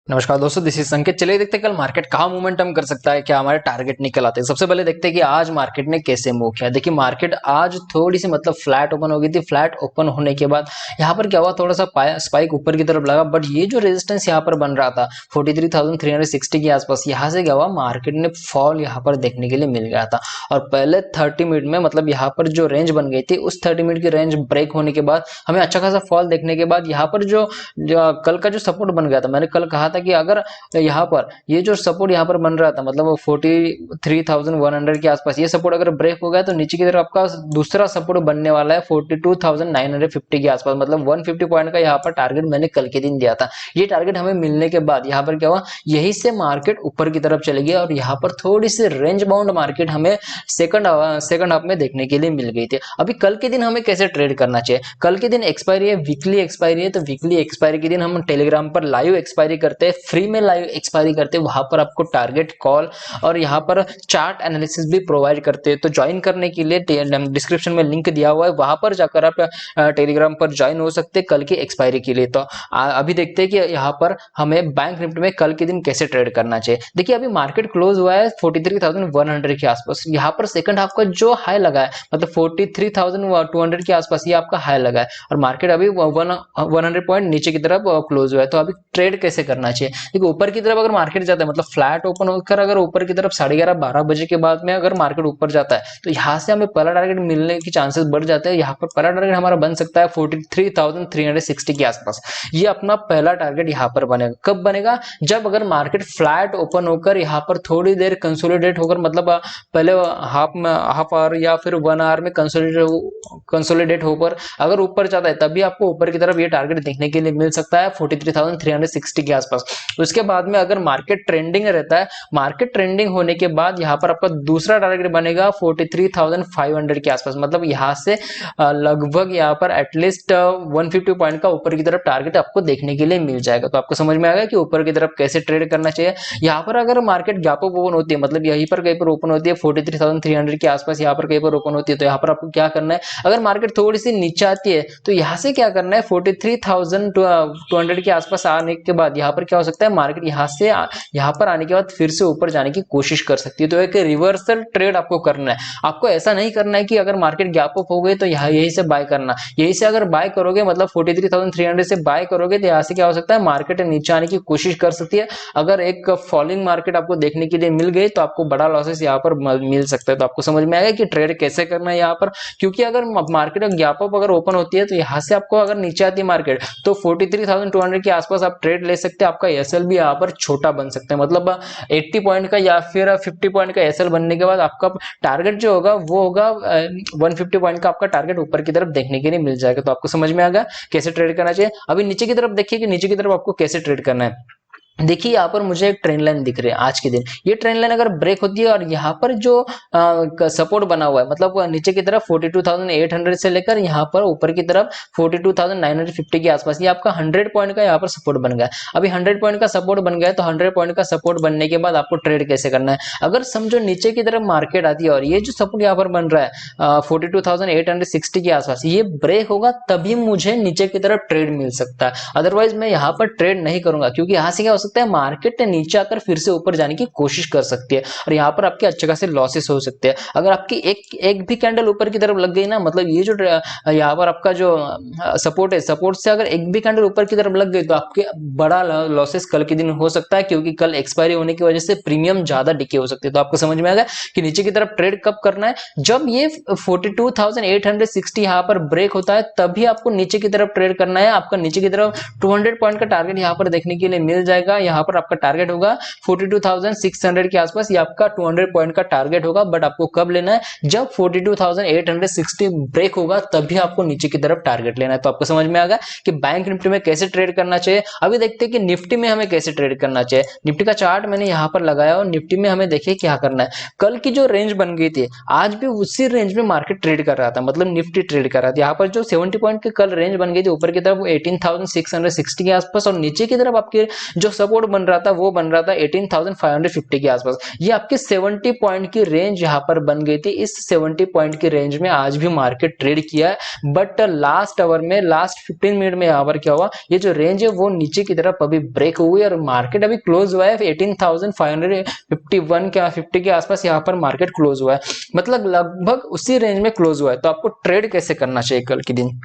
नमस्कार दोस्तों, this is संकेत। चलिए देखते हैं कल मार्केट कहाँ मोमेंटम कर सकता है, क्या हमारे टारगेट निकल आते हैं। सबसे पहले देखते हैं कि आज मार्केट ने कैसे मूव किया। देखिए मार्केट आज थोड़ी सी फ्लैट ओपन हो गई थी। फ्लैट ओपन होने के बाद यहाँ पर क्या हुआ, थोड़ा सा स्पाइक ऊपर की तरफ लगा, बट ये जो रेजिस्टेंस यहाँ पर बन रहा था 43,360 के आसपास, यहाँ से क्या हुआ, मार्केट ने फॉल यहाँ पर देखने के लिए मिल गया था। और पहले 30 मिनट में यहाँ पर जो रेंज बन गई थी, उस 30 मिनट की रेंज ब्रेक होने के बाद हमें अच्छा खासा फॉल देखने के बाद यहाँ पर जो कल का जो सपोर्ट बन गया था, मैंने कल कहा था कि अगर यहाँ पर ये जो सपोर्ट यहाँ पर बन रहा था, वो 43,100 के आसपास, ये सपोर्ट अगर ब्रेक हो गया तो नीचे की तरफ आपका दूसरा सपोर्ट बनने वाला है 42,950 के आसपास। 150 पॉइंट का यहाँ पर टारगेट मैंने कल के दिन दिया था। ये टारगेट हमें मिलने के बाद यहाँ पर क्या हुआ, यही से मार्केट ऊपर की तरफ चली गई और यहाँ पर थोड़ी सी रेंज बाउंड मार्केट हमें सेकंड हाफ में देखने के लिए मिल गई थी। अभी कल के दिन हमें कैसे ट्रेड करना चाहिए, कल के दिन एक्सपायरी है, वीकली एक्सपायरी है, तो वीकली एक्सपायरी के दिन हम टेलीग्राम पर लाइव एक्सपायरी करते हैं, फ्री में लाइव एक्सपायरी करते हैं। वहां पर आपको टारगेट कॉल और यहाँ पर चार्ट एनालिसिस भी प्रोवाइड करते हैं। तो ज्वाइन करने के लिए डिस्क्रिप्शन में लिंक दिया हुआ है, वहां पर जाकर आप टेलीग्राम पर ज्वाइन हो सकते हैं कल की एक्सपायरी के लिए। तो अभी देखते हैं कि यहाँ पर हमें बैंक निफ्टी में कल के दिन कैसे ट्रेड करना चाहिए। देखिए अभी मार्केट क्लोज हुआ है 43,100 के आसपास। यहाँ पर सेकंड हाफ का जो हाई लगा है, 43,200 के आसपास, ये आपका हाई लगा है और मार्केट अभी 100 पॉइंट नीचे की तरफ क्लोज हुआ है। तो अभी ट्रेड कैसे करना चाहिए, देखिए ऊपर की तरफ अगर मार्केट जाता है, फ्लैट ओपन होकर अगर ऊपर की तरफ 11:30-12 बजे के बाद में अगर मार्केट ऊपर जाता है, तो यहाँ से हमें पहला टारगेट मिलने की चांसेस बढ़ जाते हैं। यहाँ पर पहला टारगेट हमारा बन सकता है 43,360 के आसपास। ये अपना पहला टारगेट यहाँ पर बनेगा। कब बनेगा, जब अगर मार्केट फ्लैट ओपन होकर यहाँ पर थोड़ी देर कंसोलिडेट होकर, पहले हाफ आवर या फिर 1 आवर में कंसोलिडेट होकर अगर ऊपर जाता है, तभी आपको ऊपर की तरफ ये टारगेट देखने के लिए मिल सकता है 43,360 के आसपास। उसके बाद में अगर मार्केट ट्रेंडिंग रहता है, मार्केट ट्रेंडिंग होने के बाद यहाँ पर आपका दूसरा टारगेट बनेगा 43,500 के आसपास। यहाँ से लगभग यहाँ पर एटलीस्ट 150 पॉइंट का ऊपर की तरफ टारगेट आपको देखने के लिए मिल जाएगा। तो आपको समझ में आएगा कि ऊपर की तरफ कैसे ट्रेड करना चाहिए। यहाँ पर अगर मार्केट गैप अप ओपन होती है, यहीं पर कहीं पर ओपन होती है 43,300 के आसपास, यहाँ पर कहीं पर ओपन होती है, तो यहाँ पर आपको क्या करना है, अगर मार्केट थोड़ी सी नीचे आती है तो यहाँ से क्या करना है, 43,200 के आसपास आने के बाद यहाँ पर क्या हो सकता है, मार्केट यहाँ पर आने के बाद फिर से ऊपर जाने की कोशिश कर सकती है। तो एक रिवर्सल ट्रेड आपको करना है। आपको ऐसा नहीं करना है कि अगर मार्केट गैप अप हो गई तो यहीं से बाय करना। यहीं से अगर बाय करोगे, 43,300 से बाय करोगे, तो यहाँ से क्या हो सकता है, मार्केट नीचे आने की कोशिश कर सकती है। अगर एक फॉलिंग मार्केट आपको देखने के लिए मिल गई तो आपको बड़ा लॉसेस यहाँ पर मिल सकता है। तो आपको समझ में आएगा कि ट्रेड कैसे करना है यहाँ पर, क्योंकि अगर मार्केट गैप अप अगर ओपन होती है तो यहाँ से आपको अगर नीचे आती है मार्केट, तो 43,200 के आसपास आप ट्रेड ले सकते हैं। आपका एसएल भी यहाँ पर छोटा बन सकता है, 80 पॉइंट का या फिर 50 पॉइंट का एसएल बनने के बाद आपका टारगेट जो होगा वो होगा 150 पॉइंट का आपका टारगेट ऊपर की तरफ देखने के लिए मिल जाएगा। तो आपको समझ में आ गया कैसे ट्रेड करना चाहिए। अभी नीचे की तरफ देखिए कि नीचे की तरफ आपको कैसे ट्रेड करना है। देखिए यहाँ पर मुझे एक ट्रेंड लाइन दिख रही है आज के दिन। ये ट्रेंड लाइन अगर ब्रेक होती है और यहाँ पर जो सपोर्ट बना हुआ है, नीचे की तरफ 42,800 से लेकर यहाँ पर ऊपर की तरफ 42,950 के आसपास, ये आपका 100 पॉइंट का यहाँ पर सपोर्ट बन गया। अभी 100 पॉइंट का सपोर्ट बन गया, तो 100 पॉइंट का सपोर्ट बनने के बाद आपको ट्रेड कैसे करना है। अगर समझो नीचे की तरफ मार्केट आती है और ये जो सपोर्ट यहाँ पर बन रहा है 42,860 के आसपास, ये ब्रेक होगा तभी मुझे नीचे की तरफ ट्रेड मिल सकता है। अदरवाइज मैं यहाँ पर ट्रेड नहीं करूंगा, क्योंकि यहाँ से क्या हो सकता है, मार्केट नीचे आकर फिर से ऊपर जाने की कोशिश कर सकती है और यहाँ पर आपके अच्छे खासे लॉसेस हो सकते हैं। अगर आपकी एक भी कैंडल ऊपर की तरफ लग गई ना, ये जो यहाँ पर आपका जो सपोर्ट है, सपोर्ट से अगर एक भी कैंडल ऊपर की तरफ लग गई तो आपके बड़ा लॉसेस कल के दिन हो सकता है, क्योंकि कल एक्सपायरी होने की वजह से प्रीमियम ज्यादा डिके हो सकती है। तो आपको समझ में आ गया कि नीचे की तरफ ट्रेड कब करना है, जब ये 42,860 यहाँ पर ब्रेक होता है तभी आपको नीचे की तरफ ट्रेड करना है। आपका नीचे की तरफ 200 पॉइंट का टारगेट यहाँ पर देखने के लिए मिल जाएगा। यहाँ पर आपका टारगेट होगा 42,600 के आसपास, ये आपका 200 पॉइंट का टारगेट होगा। बट आपको कब लेना है, जब 42,860 ब्रेक होगा तभी आपको नीचे की तरफ टारगेट लेना है। तो आपको समझ में आ गया कि बैंक निफ्टी में कैसे ट्रेड करना चाहिए। अभी देखते हैं कि निफ्टी में हमें कैसे ट्रेड करना चाहिए। निफ्टी का चार्ट मैंने यहाँ पर लगाया और निफ्टी में हमें देखिए क्या करना है। कल की जो रेंज बन गई थी, आज भी उसी रेंज में मार्केट ट्रेड कर रहा था, निफ्टी ट्रेड कर रहा था। यहाँ पर जो 70 पॉइंट की कल रेंज बन गई थी ऊपर की तरफ 18,660 के आसपास, और नीचे की तरफ आपके जो सपोर्ट बन रहा था वो बन रहा था 18,550 के आसपास। ये आपकी 70 पॉइंट की रेंज यहाँ पर बन गई थी। इस 70 पॉइंट की रेंज में आज भी मार्केट ट्रेड किया है, बट लास्ट आवर में, लास्ट 15 मिनट में यहाँ पर क्या हुआ, ये जो रेंज है वो नीचे की तरफ अभी ब्रेक हुई और मार्केट अभी क्लोज हुआ है 18,551 के 50 के आसपास यहाँ पर मार्केट क्लोज हुआ है, मतलब लगभग उसी रेंज में क्लोज हुआ है। तो आपको ट्रेड कैसे करना चाहिए कल के दिन?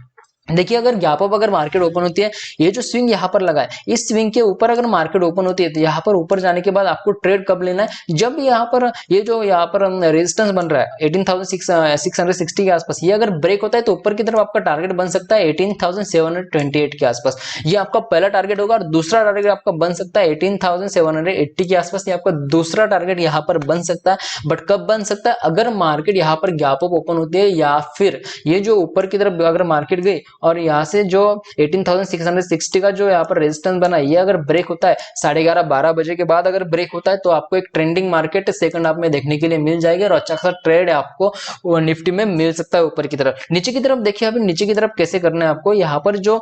देखिए, अगर गैप अप अगर मार्केट ओपन होती है, ये जो स्विंग यहाँ पर लगा है, इस स्विंग के ऊपर अगर मार्केट ओपन होती है तो यहाँ पर ऊपर जाने के बाद आपको ट्रेड कब लेना है? जब यहाँ पर ये जो यहाँ पर रेजिस्टेंस बन रहा है 18,660 के आसपास, ये अगर ब्रेक होता है तो ऊपर की तरफ आपका टारगेट बन सकता है 18,728 के आसपास। ये आपका पहला टारगेट होगा और दूसरा टारगेट आपका बन सकता है 18,780 के आसपास। ये आपका दूसरा टारगेट यहाँ पर बन सकता है, बट कब बन सकता है? अगर मार्केट यहाँ पर गैप अप ओपन होती है या फिर ये जो ऊपर की तरफ अगर मार्केट गई और यहाँ से जो 18,660 का जो यहाँ पर रेजिस्टेंस बना, ये अगर ब्रेक होता है 11:30-12 बजे के बाद अगर ब्रेक होता है तो आपको एक ट्रेंडिंग मार्केट सेकंड हाफ में देखने के लिए मिल जाएगी और अच्छा खासा ट्रेड आपको निफ्टी में मिल सकता है ऊपर की तरफ। नीचे की तरफ देखिए, अभी नीचे की तरफ कैसे करना है आपको? यहाँ पर जो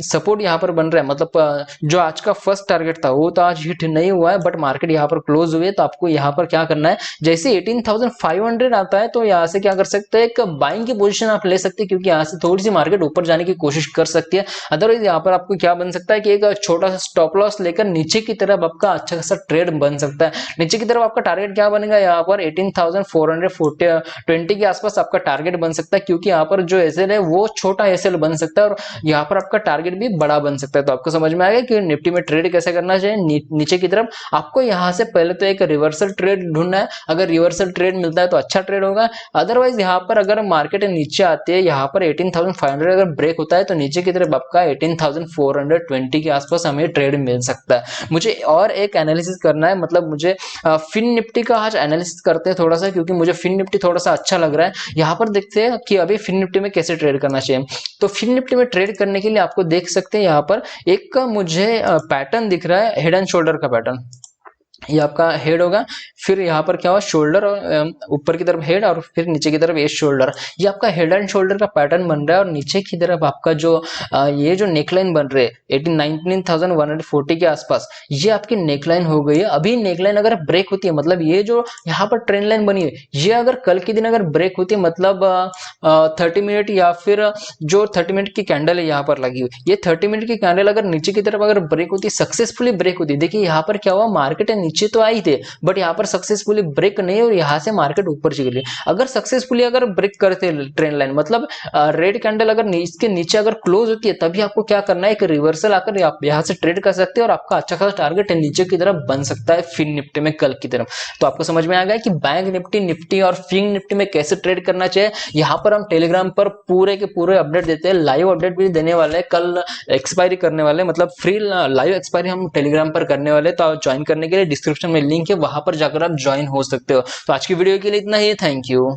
सपोर्ट यहाँ पर बन रहा है, मतलब जो आज का फर्स्ट टारगेट था वो तो आज हिट नहीं हुआ है, बट मार्केट यहाँ पर क्लोज हुई है। तो आपको यहाँ पर क्या करना है, जैसे 18,500 आता है तो यहाँ से क्या कर सकते हैं, एक बाइंग की पोजीशन आप ले सकते हैं, क्योंकि यहाँ से थोड़ी सी मार्केट ऊपर जाने की कोशिश कर सकती है। अदरवाइज यहाँ पर आपको क्या बन सकता है कि एक छोटा सा स्टॉप लॉस लेकर नीचे की तरफ आपका अच्छा खासा ट्रेड बन सकता है। नीचे की तरफ आपका टारगेट क्या बनेगा, यहाँ पर 18,420 के आसपास आपका टारगेट बन सकता है, क्योंकि यहाँ पर जो एसएल है वो छोटा एसएल बन सकता है और यहाँ पर आपका टारगेट भी बड़ा बन सकता है। तो आपको समझ में आ गया कि निफ्टी में ट्रेड कैसे करना चाहिए। नीचे की तरफ आपको यहाँ से पहले तो एक रिवर्सल ट्रेड ढूंढना है, अगर रिवर्सल ट्रेड मिलता है तो अच्छा ट्रेड होगा। अदरवाइज यहाँ पर अगर मार्केट नीचे आती है, यहाँ पर 18,500 अगर ब्रेक होता है तो नीचे की तरफ आपका 18,420 के आसपास हमें ट्रेड मिल सकता है। मुझे और एक एनालिसिस करना है, मतलब मुझे फिन निफ्टी का आज एनालिसिस करते हैं थोड़ा सा, क्योंकि मुझे फिन निफ्टी थोड़ा सा अच्छा लग रहा है। यहाँ पर देखते हैं कि अभी फिन निफ्टी में कैसे ट्रेड करना चाहिए। तो फिन निफ्टी में ट्रेड करने के लिए आपको देख सकते हैं यहाँ पर एक मुझे पैटर्न दिख रहा है, हेड एंड शोल्डर का पैटर्न। ये आपका हेड होगा, फिर यहाँ पर क्या हुआ, शोल्डर, और ऊपर की तरफ हेड और फिर नीचे की तरफ ये शोल्डर। ये आपका हेड एंड शोल्डर का पैटर्न बन रहा है और नीचे की तरफ आपका जो ये जो नेकलाइन बन रही है 19,140 के आसपास, ये आपकी नेकलाइन हो गई है। अभी नेकलाइन अगर ब्रेक होती है, मतलब ये जो यहाँ पर ट्रेंड लाइन बनी है, ये अगर कल के दिन अगर ब्रेक होती है, मतलब 30 मिनट या फिर जो 30 मिनट की कैंडल है यहाँ पर लगी हुई, ये 30 मिनट की कैंडल अगर नीचे की तरफ अगर ब्रेक होती है, सक्सेसफुली ब्रेक होती है, देखिए यहाँ पर क्या हुआ, मार्केट नीचे तो आई थे बट यहाँ पर सक्सेसफुली ब्रेक नहीं और यहाँ से मार्केट ऊपर चली गई। अगर सक्सेसफुली अगर ब्रेक करते ट्रेंड लाइन, मतलब रेड कैंडल अगर इसके नीचे अगर क्लोज होती है, तभी आपको क्या करना है, एक रिवर्सल आकर आप यहाँ से ट्रेड कर सकते हैं और आपका अच्छा खासा टारगेट नीचे की तरफ बन सकता है फिन निफ्टी में कल की तरफ। तो आपको समझ में आ गया कि बैंक निफ्टी, निफ्टी और फिन निफ्टी में कैसे ट्रेड करना चाहिए। यहाँ पर हम टेलीग्राम पर पूरे के पूरे अपडेट देते हैं, लाइव अपडेट भी देने वाले हैं, कल एक्सपायरी करने वाले, मतलब फ्री लाइव एक्सपायरी हम टेलीग्राम पर करने वाले। तो ज्वाइन करने के लिए डिस्क्रिप्शन में लिंक है, वहां पर जाकर आप ज्वाइन हो सकते हो। तो आज की वीडियो के लिए इतना ही, थैंक यू।